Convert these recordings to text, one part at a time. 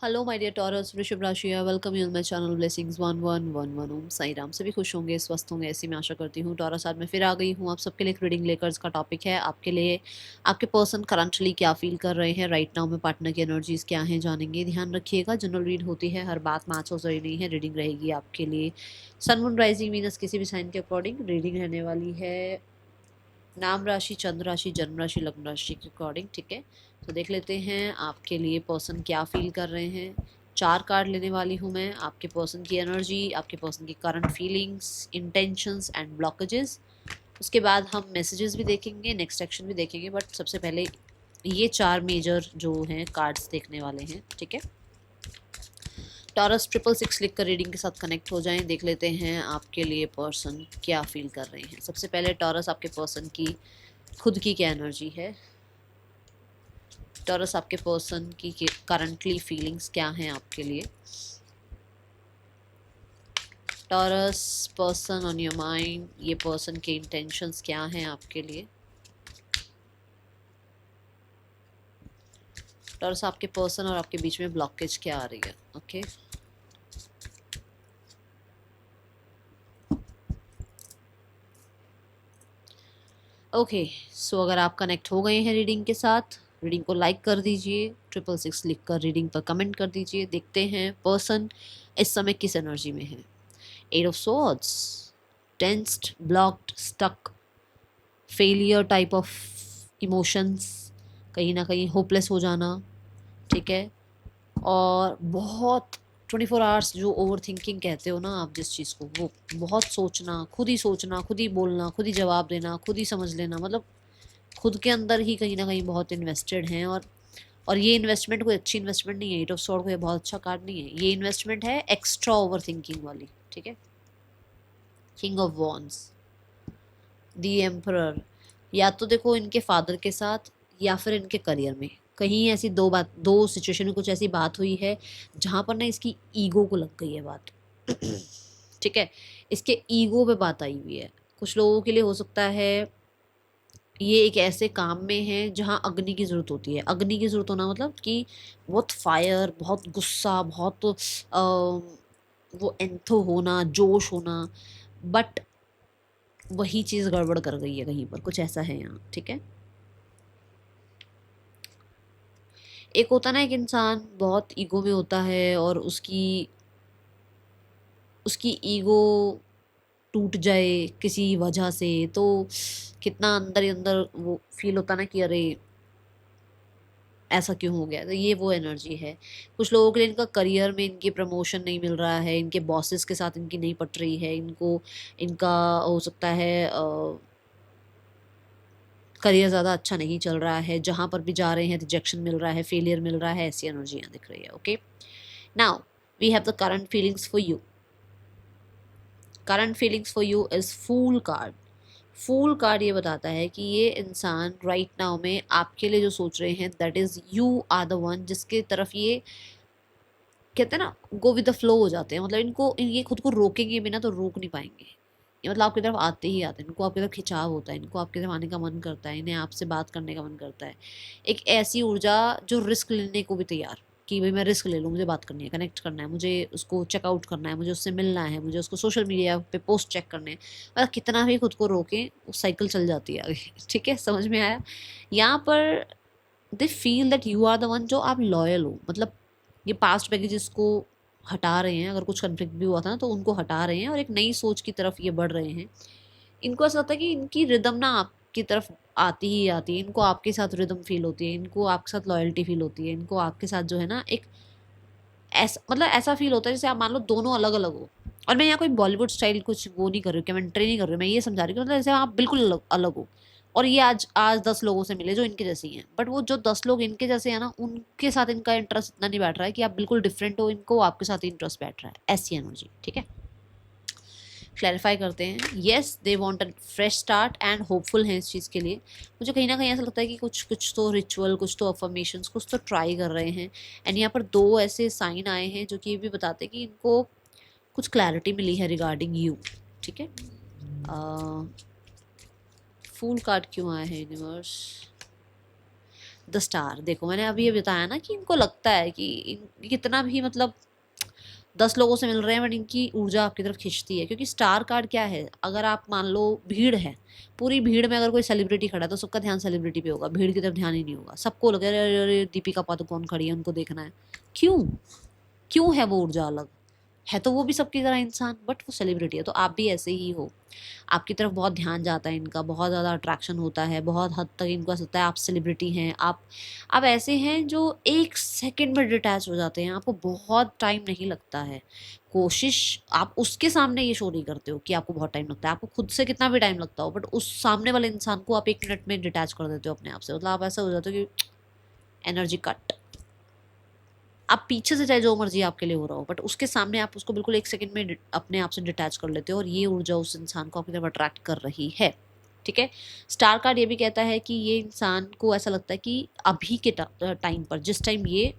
Hello my dear taurus, वृषभ राशि है। Welcome you on my channel blessings 1111 ओम साई राम। सभी खुश होंगे, स्वस्थ होंगे, ऐसी मैं आशा करती हूँ। टॉरस आज मैं फिर आ गई हूँ आप सबके लिए एक रीडिंग लेकर। इसका टॉपिक है आपके लिए आपके पर्सन करंटली क्या फील कर रहे हैं राइट नाउ में, पार्टनर की एनर्जीज क्या हैं जानेंगे। ध्यान रखिएगा, जनरल रीड होती है, हर बात मैच हो रही नहीं है। रीडिंग रहेगी आपके लिए सन मून राइजिंग वीनस किसी भी साइन के अकॉर्डिंग रीडिंग रहने वाली है। नाम राशि, चंद्र राशि, जन्म राशि, लग्न राशि के अकॉर्डिंग। ठीक है, तो देख लेते हैं आपके लिए पर्सन क्या फील कर रहे हैं। 4 कार्ड लेने वाली हूँ मैं। आपके पर्सन की एनर्जी, आपके पर्सन की current feelings, intentions and blockages. उसके बाद हम मैसेजेस भी देखेंगे, नेक्स्ट एक्शन भी देखेंगे, बट सबसे पहले ये 4 मेजर जो हैं कार्ड्स देखने वाले हैं। ठीक है, टॉरस 666 लिख कर रीडिंग के साथ कनेक्ट हो जाएं। देख लेते हैं आपके लिए पर्सन क्या फील कर रहे हैं। सबसे पहले टॉरस, आपके पर्सन की खुद की क्या एनर्जी है। टॉरस, आपके पर्सन की करंटली फीलिंग्स क्या हैं आपके लिए। Taurus, person on your mind, ये पर्सन के इंटेंशंस क्या हैं आपके लिए। टॉरस, आपके पर्सन और आपके बीच में ब्लॉकेज क्या आ रही है। ओके, ओके सो अगर आप कनेक्ट हो गए हैं रीडिंग के साथ, रीडिंग को लाइक कर दीजिए, 666 लिख कर रीडिंग पर कमेंट कर दीजिए। देखते हैं पर्सन इस समय किस एनर्जी में है। 8 of swords, tensed, blocked, stuck, failure type of emotions, कहीं ना कहीं होपलेस हो जाना। ठीक है, और बहुत 24 आवर्स जो ओवर थिंकिंग कहते हो ना आप जिस चीज़ को, वो बहुत सोचना, खुद ही बोलना, खुद ही जवाब देना, खुद ही समझ लेना, मतलब खुद के अंदर ही कहीं ना कहीं बहुत इन्वेस्टेड हैं। और ये इन्वेस्टमेंट कोई अच्छी इन्वेस्टमेंट नहीं है। 8 ऑफ स्वॉर्ड कोई बहुत अच्छा कार्ड नहीं है। ये इन्वेस्टमेंट है एक्स्ट्रा ओवर थिंकिंग वाली। ठीक है, king of wands, the emperor. या तो देखो इनके फादर के साथ या फिर इनके करियर में कहीं ऐसी दो सिचुएशन में कुछ ऐसी बात हुई है जहां पर ना इसकी ईगो को लग गई है बात। ठीक है, इसके ईगो पे बात आई हुई है। कुछ लोगों के लिए हो सकता है ये एक ऐसे काम में है जहाँ अग्नि की ज़रूरत होती है। अग्नि की ज़रूरत होना मतलब कि बहुत फायर, बहुत गुस्सा, बहुत वो एंथो होना, जोश होना, बट वही चीज़ गड़बड़ कर गई है कहीं पर, कुछ ऐसा है यहाँ। ठीक है, एक होता ना, एक इंसान बहुत ईगो में होता है और उसकी उसकी ईगो टूट जाए किसी वजह से, तो कितना अंदर ही अंदर वो फील होता ना कि अरे ऐसा क्यों हो गया। तो ये वो एनर्जी है। कुछ लोगों के लिए इनका करियर में इनकी प्रमोशन नहीं मिल रहा है, इनके बॉसेस के साथ इनकी नहीं पट रही है, इनको इनका हो सकता है करियर ज़्यादा अच्छा नहीं चल रहा है, जहाँ पर भी जा रहे हैं रिजेक्शन मिल रहा है, फेलियर मिल रहा है, ऐसी एनर्जियाँ दिख रही है। Okay, now we have the current feelings for you. Current feelings for you is fool card. Fool card ये बताता है कि ये इंसान राइट नाउ में आपके लिए जो सोच रहे हैं, that is you are the one जिसके तरफ ये कहते हैं ना गो विद द फ्लो हो जाते हैं। मतलब ये खुद को रोकेंगे बिना तो रोक नहीं पाएंगे। ये मतलब आपकी तरफ आते ही आते हैं, इनको आपकी तरफ खिंचाव होता है, इनको आपकी तरफ आने का मन करता है, इन्हें आपसे बात करने का मन करता है। एक ऐसी ऊर्जा जो रिस्क लेने को भी तैयार, कि भाई मैं रिस्क ले लूँ, मुझे बात करनी है, कनेक्ट करना है, मुझे उसको चेकआउट करना है, मुझे उससे मिलना है, मुझे उसको सोशल मीडिया पे पोस्ट चेक करने हैं। मतलब कितना भी खुद को रोकें, वो साइकिल चल जाती है आगे। ठीक है, समझ में आया। यहाँ पर they feel that you are the one जो आप लॉयल हो। मतलब ये पास्ट बैगेजेस को हटा रहे हैं, अगर कुछ कन्फ्लिक्ट भी हुआ था ना तो उनको हटा रहे हैं और एक नई सोच की तरफ ये बढ़ रहे हैं। इनको ऐसा लगता है कि इनकी रिदम ना आपकी तरफ आती ही आती है, इनको आपके साथ रिदम फील होती है, इनको आपके साथ लॉयल्टी फील होती है, इनको आपके साथ जो है ना एक ऐसा मतलब ऐसा फील होता है जैसे आप मान लो दोनों अलग अलग हो। और मैं यहाँ कोई बॉलीवुड स्टाइल कुछ वो नहीं कर रही हूँ, कमेंट्री नहीं कर रही हूँ, मैं ये समझा रही हूँ मतलब जैसे आप बिल्कुल अलग अलग हो। और ये आज आज 10 लोगों से मिले जो इनके जैसे ही हैं, बट वो जो 10 लोग इनके जैसे हैं ना, उनके साथ इनका इंटरेस्ट इतना नहीं बैठ रहा है कि आप बिल्कुल डिफरेंट हो, इनको आपके साथ ही इंटरेस्ट बैठ रहा है, ऐसी एनर्जी। ठीक है, क्लैरिफाई करते हैं। Yes, they want a fresh start and hopeful हैं इस चीज़ के लिए। मुझे कहीं ना कहीं ऐसा लगता है कि कुछ कुछ तो रिचुअल, कुछ तो अफर्मेशंस, कुछ तो ट्राई कर रहे हैं। एंड यहाँ पर 2 ऐसे साइन आए हैं जो कि ये भी बताते हैं कि इनको कुछ क्लैरिटी मिली है रिगार्डिंग यू। ठीक है, फूल कार्ड क्यों आया है यूनिवर्स। The star. देखो मैंने अभी ये बताया ना कि इनको लगता है कि कितना भी मतलब 10 लोगों से मिल रहे हैं बट इनकी ऊर्जा आपकी तरफ खिंचती है, क्योंकि स्टार कार्ड क्या है, अगर आप मान लो भीड़ है, पूरी भीड़ में अगर कोई सेलिब्रिटी खड़ा है तो सबका ध्यान सेलिब्रिटी पे होगा, भीड़ की तरफ ध्यान ही नहीं होगा। सबको लगे अरे अरे दीपिका पादुकोण खड़ी है, उनको देखना है। क्यों? क्यों है वो ऊर्जा अलग? है तो वो भी सबकी तरह इंसान, बट वो सेलिब्रिटी है। तो आप भी ऐसे ही हो, आपकी तरफ बहुत ध्यान जाता है इनका, बहुत ज़्यादा अट्रैक्शन होता है, बहुत हद तक इनको ऐसा लगता है आप सेलिब्रिटी हैं। आप ऐसे हैं जो 1 सेकंड में डिटैच हो जाते हैं, आपको बहुत टाइम नहीं लगता है। कोशिश आप उसके सामने ये शो नहीं करते हो कि आपको बहुत टाइम लगता है, आपको खुद से कितना भी टाइम लगता हो, बट उस सामने वाले इंसान को आप 1 मिनट में डिटैच कर देते हो अपने आप से। मतलब आप ऐसा हो जाते हो कि एनर्जी कट। आप पीछे से चाहे जो मर्जी आपके लिए हो रहा हो, बट उसके सामने आप उसको बिल्कुल 1 सेकंड में अपने आप से डिटैच कर लेते हो, और ये ऊर्जा उस इंसान को आपकी तरफ अट्रैक्ट कर रही है। ठीक है। स्टार कार्ड ये भी कहता है कि ये इंसान को ऐसा लगता है कि अभी के टाइम पर, जिस टाइम ये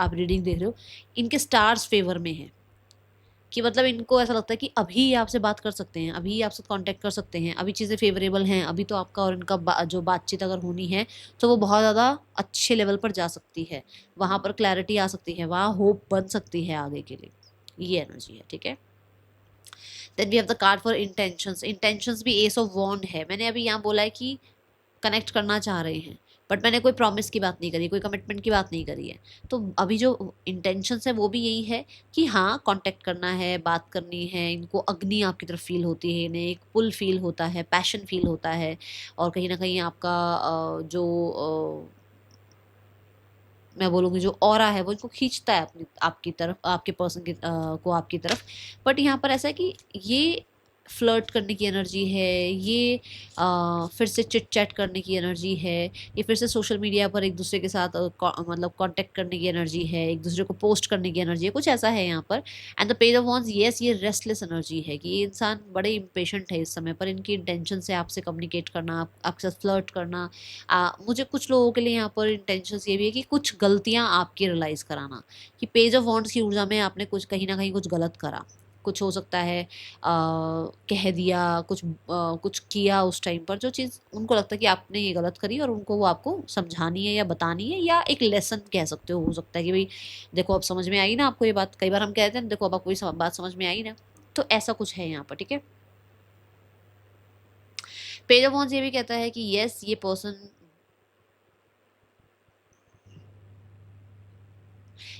आप रीडिंग देख रहे हो, इनके स्टार्स फेवर में है। कि मतलब इनको ऐसा लगता है कि अभी ये आपसे बात कर सकते हैं, अभी ये आपसे कांटेक्ट कर सकते हैं, अभी चीज़ें फेवरेबल हैं, अभी तो आपका और इनका जो बातचीत अगर होनी है तो वो बहुत ज़्यादा अच्छे लेवल पर जा सकती है, वहाँ पर क्लैरिटी आ सकती है, वहाँ होप बन सकती है आगे के लिए। ये एनर्जी है। ठीक है। Then we have the card for intentions. Intentions भी एस ऑफ वॉन्ड है। मैंने अभी यहाँ बोला है कि कनेक्ट करना चाह रहे हैं, बट मैंने कोई प्रॉमिस की बात नहीं करी, कोई कमिटमेंट की बात नहीं करी है। तो अभी जो इंटेंशंस है वो भी यही है कि हाँ कांटेक्ट करना है, बात करनी है। इनको अग्नि आपकी तरफ फील होती है, इन्हें एक पुल फील होता है, पैशन फील होता है, और कहीं ना कहीं आपका जो मैं बोलूँगी जो ऑरा है वो इनको खींचता है अपनी आपकी तरफ, आपके पर्सन की को आपकी तरफ। बट यहाँ पर ऐसा है कि ये फ्लर्ट करने की एनर्जी है, ये फिर से चिट चैट करने की एनर्जी है, ये फिर से सोशल मीडिया पर एक दूसरे के साथ मतलब कांटेक्ट करने की एनर्जी है, एक दूसरे को पोस्ट करने की एनर्जी है, कुछ ऐसा है यहाँ पर। And the page of wands, yes ये रेस्टलेस एनर्जी है कि ये इंसान बड़े इम्पेशेंट है इस समय पर। इनकी इंटेंशन से आपसे कम्युनिकेट करना, आपके साथ फ्लर्ट करना। मुझे कुछ लोगों के लिए यहाँ पर इंटेंशंस ये भी है कि कुछ गलतियाँ आपकी रियलाइज़ कराना, कि पेज ऑफ वॉन्ड्स की ऊर्जा में आपने कुछ कहीं ना कहीं कुछ गलत करा, कुछ हो सकता है कह दिया, कुछ किया उस टाइम पर, जो चीज़ उनको लगता है कि आपने ये गलत करी, और उनको वो आपको समझानी है या बतानी है, या एक लेसन कह सकते हो सकता है कि भाई देखो अब समझ में आई ना आपको ये बात। कई बार हम कहते हैं देखो अब आपको ये बात समझ में आई ना, तो ऐसा कुछ है यहाँ पर। ठीक है। पेज ऑफ वॉन्ड्स ये भी कहता है कि यस ये पर्सन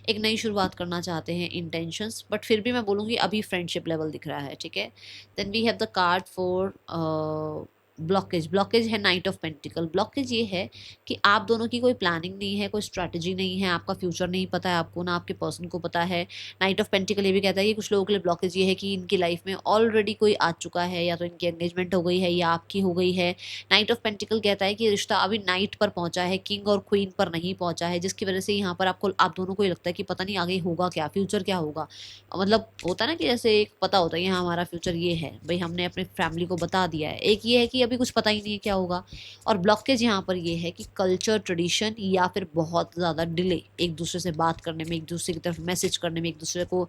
एक नई शुरुआत करना चाहते हैं, इंटेंशंस, बट फिर भी मैं बोलूँगी अभी फ्रेंडशिप लेवल दिख रहा है। ठीक है। Then we have the card for blockage. Blockage है नाइट ऑफ पेंटिकल। ब्लॉकेज ये है कि आप दोनों की कोई प्लानिंग नहीं है, कोई स्ट्रैटेजी नहीं है, आपका फ्यूचर नहीं पता है आपको, ना आपके पर्सन को पता है। नाइट ऑफ पेंटिकल ये भी कहता है कि कुछ लोगों के लिए ब्लॉकेज ये है कि इनकी लाइफ में ऑलरेडी कोई आ चुका है, या तो इनकी एंगेजमेंट हो गई है या आपकी हो गई है। नाइट ऑफ पेंटिकल कहता है कि रिश्ता अभी नाइट पर पहुंचा है, किंग और क्वीन पर नहीं पहुंचा है, जिसकी वजह से यहाँ पर आपको आप दोनों को ये लगता है कि पता नहीं आगे होगा क्या, फ्यूचर क्या होगा। मतलब होता है ना कि जैसे एक पता होता है कि हाँ हमारा फ्यूचर ये है, भाई हमने अपने फैमिली को बता दिया है। एक ये है कि अभी कुछ पता ही नहीं है क्या होगा। और ब्लॉकेज यहाँ पर ये है कि कल्चर, ट्रेडिशन, या फिर बहुत ज़्यादा डिले एक दूसरे से बात करने में, एक दूसरे की तरफ मैसेज करने में, एक दूसरे को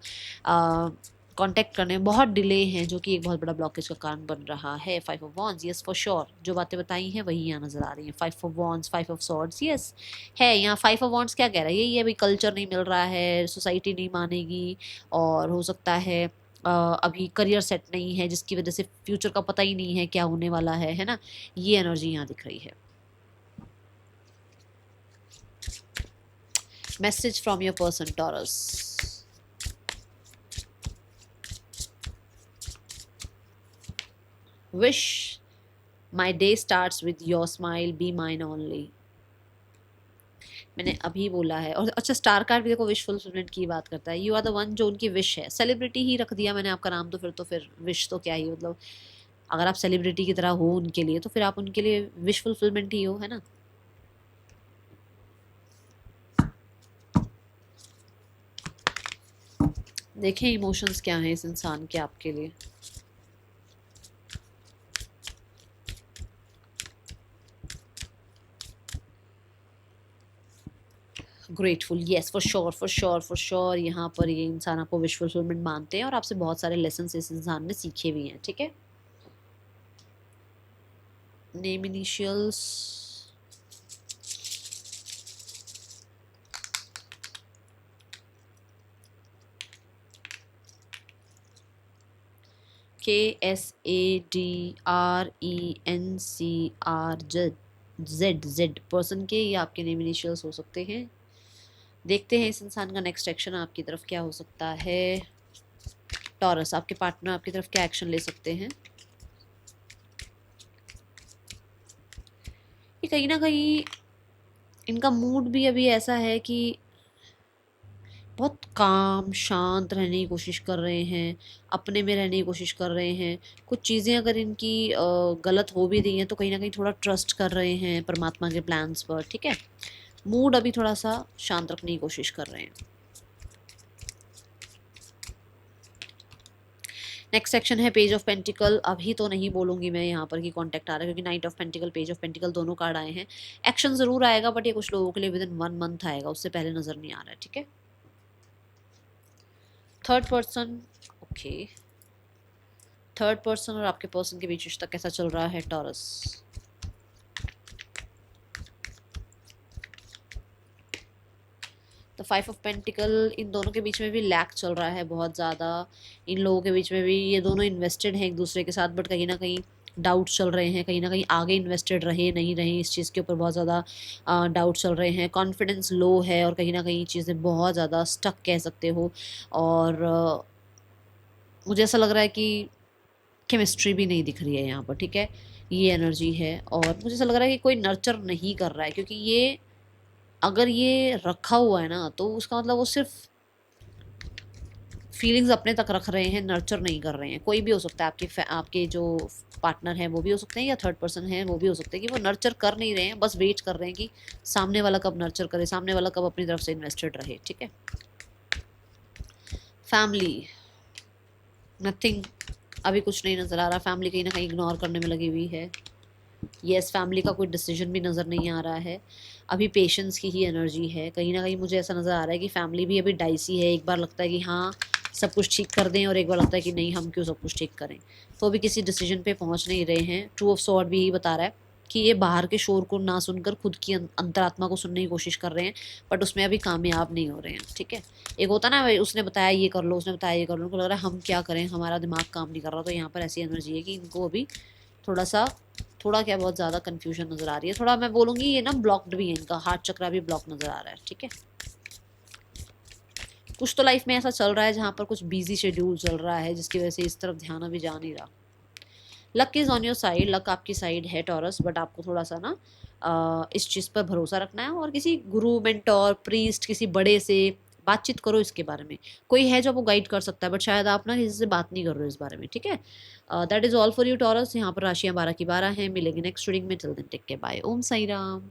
कांटेक्ट करने में बहुत डिले हैं, जो कि एक बहुत बड़ा ब्लॉकेज का कारण बन रहा है। 5 of wands, yes for sure, जो बातें बताई हैं वही यहाँ नजर आ रही हैं। 5 of wands, 5 of swords, yes है यहाँ। 5 ऑफ वॉन्ड्स क्या कह रहा है, यही है भाई, कल्चर नहीं मिल रहा है, सोसाइटी नहीं मानेगी, और हो सकता है अभी करियर सेट नहीं है, जिसकी वजह से फ्यूचर का पता ही नहीं है क्या होने वाला है ना। ये एनर्जी यहाँ दिख रही है। Message from your person taurus. Wish my day starts with your smile, be mine only. मैंने अभी बोला है। और अच्छा स्टार कार्ड भी देखो विश फुलफिलमेंट की बात करता है। यू आर द वन, जो उनकी विश है। सेलिब्रिटी ही रख दिया मैंने आपका नाम, तो फिर विश तो क्या ही, मतलब अगर आप सेलिब्रिटी की तरह हो उनके लिए, तो फिर आप उनके लिए विश फुलफिलमेंट ही हो, है ना। देखें इमोशंस क्या हैं इस इंसान के आपके लिए। Grateful, yes for sure, for sure, for sure. यहाँ पर ये इंसान आपको विश फुलफिलमेंट मानते हैं, और आपसे बहुत सारे लेसन इस इंसान ने सीखे भी हैं। ठीक है। नेम इनिशियल्स, KSADRENCRZ पर्सन के ये आपके नेम इनिशियल्स हो सकते हैं। देखते हैं इस इंसान का नेक्स्ट एक्शन आपकी तरफ क्या हो सकता है। टॉरस, आपके पार्टनर आपकी तरफ क्या एक्शन ले सकते हैं। ये कहीं ना कहीं इनका मूड भी अभी ऐसा है कि बहुत काम शांत रहने की कोशिश कर रहे हैं, अपने में रहने की कोशिश कर रहे हैं। कुछ चीज़ें अगर इनकी गलत हो भी रही हैं तो कहीं ना कहीं थोड़ा ट्रस्ट कर रहे हैं परमात्मा के प्लान्स पर, ठीक है। मूड अभी थोड़ा सा शांत रखने की कोशिश कर रहे हैं। नेक्स्ट सेक्शन है पेज ऑफ पेंटिकल। अभी तो नहीं बोलूंगी मैं यहाँ पर कि कॉन्टेक्ट आ रहा है, क्योंकि night of pentacle, page of pentacle दोनों कार्ड आए हैं। एक्शन जरूर आएगा बट ये कुछ लोगों के लिए विद इन 1 मंथ आएगा, उससे पहले नजर नहीं आ रहा है, ठीक है। Third person, okay, third person और आपके पर्सन के बीच रिश्ता कैसा चल रहा है टॉरस। तो 5 ऑफ पेंटिकल, इन दोनों के बीच में भी लैक चल रहा है बहुत ज़्यादा। इन लोगों के बीच में भी ये दोनों इन्वेस्टेड हैं एक दूसरे के साथ, बट कहीं ना कहीं डाउट्स चल रहे हैं, कहीं ना कहीं आगे इन्वेस्टेड रहे नहीं रहे इस चीज़ के ऊपर बहुत ज़्यादा डाउट चल रहे हैं। कॉन्फिडेंस लो है और कहीं ना कहीं चीज़ें बहुत ज़्यादा स्टक कह सकते हो। और मुझे ऐसा लग रहा है कि केमिस्ट्री भी नहीं दिख रही है यहाँ पर, ठीक है। ये एनर्जी है और मुझे ऐसा लग रहा है कि कोई नर्चर नहीं कर रहा है, क्योंकि ये अगर ये रखा हुआ है ना तो उसका मतलब वो सिर्फ फीलिंग्स अपने तक रख रहे हैं, नर्चर नहीं कर रहे हैं। कोई भी हो सकता है, आपके जो पार्टनर हैं वो भी हो सकते हैं, या थर्ड पर्सन है वो भी हो सकते हैं कि वो नर्चर कर नहीं रहे हैं, बस वेट कर रहे हैं कि सामने वाला कब नर्चर करे, सामने वाला कब अपनी तरफ से इन्वेस्टेड रहे, ठीक है। फैमिली, नथिंग, अभी कुछ नहीं नज़र आ रहा। फैमिली कहीं ना कहीं इग्नोर करने में लगी हुई है। येस, फैमिली का कोई डिसीजन भी नज़र नहीं आ रहा है। अभी पेशेंस की ही एनर्जी है। कहीं ना कहीं मुझे ऐसा नज़र आ रहा है कि फैमिली भी अभी डाइसी है। एक बार लगता है कि हाँ सब कुछ ठीक कर दें और एक बार लगता है कि नहीं, हम क्यों सब कुछ ठीक करें। तो अभी किसी डिसीजन पे पहुंच नहीं रहे हैं। टू ऑफ सॉर्ड भी यही बता रहा है कि ये बाहर के शोर को ना सुनकर खुद की अंतरात्मा को सुनने की कोशिश कर रहे हैं, बट उसमें अभी कामयाब नहीं हो रहे हैं, ठीक है। एक होता ना भाई, उसने बताया ये कर लो, उसने बताया ये कर लो, उनको लग रहा है हम क्या करें, हमारा दिमाग काम नहीं कर रहा। तो यहाँ पर ऐसी एनर्जी है कि इनको अभी थोड़ा सा, थोड़ा क्या बहुत ज़्यादा कन्फ्यूजन नज़र आ रही है। थोड़ा मैं बोलूँगी ये ना ब्लॉक्ड भी है, इनका हार्ट चक्रा भी ब्लॉक नज़र आ रहा है, ठीक है। कुछ तो लाइफ में ऐसा चल रहा है जहाँ पर कुछ बिजी शेड्यूल चल रहा है, जिसकी वजह से इस तरफ ध्यान अभी जा नहीं रहा। Luck is on your side, luck आपकी साइड है टॉरस, बट आपको थोड़ा सा ना इस चीज़ पर भरोसा रखना है और किसी गुरु, मेंटोर, प्रीस्ट, किसी बड़े से बातचीत करो इसके बारे में। कोई है जो आपको गाइड कर सकता है, बट शायद आप ना किसी से बात नहीं कर रहे हो इस बारे में, ठीक है। That is all for you Taurus. यहाँ पर राशियाँ 12 की 12 हैं। मिलेंगे नेक्स्ट रीडिंग में। Till then take care, bye, Om Sai Ram.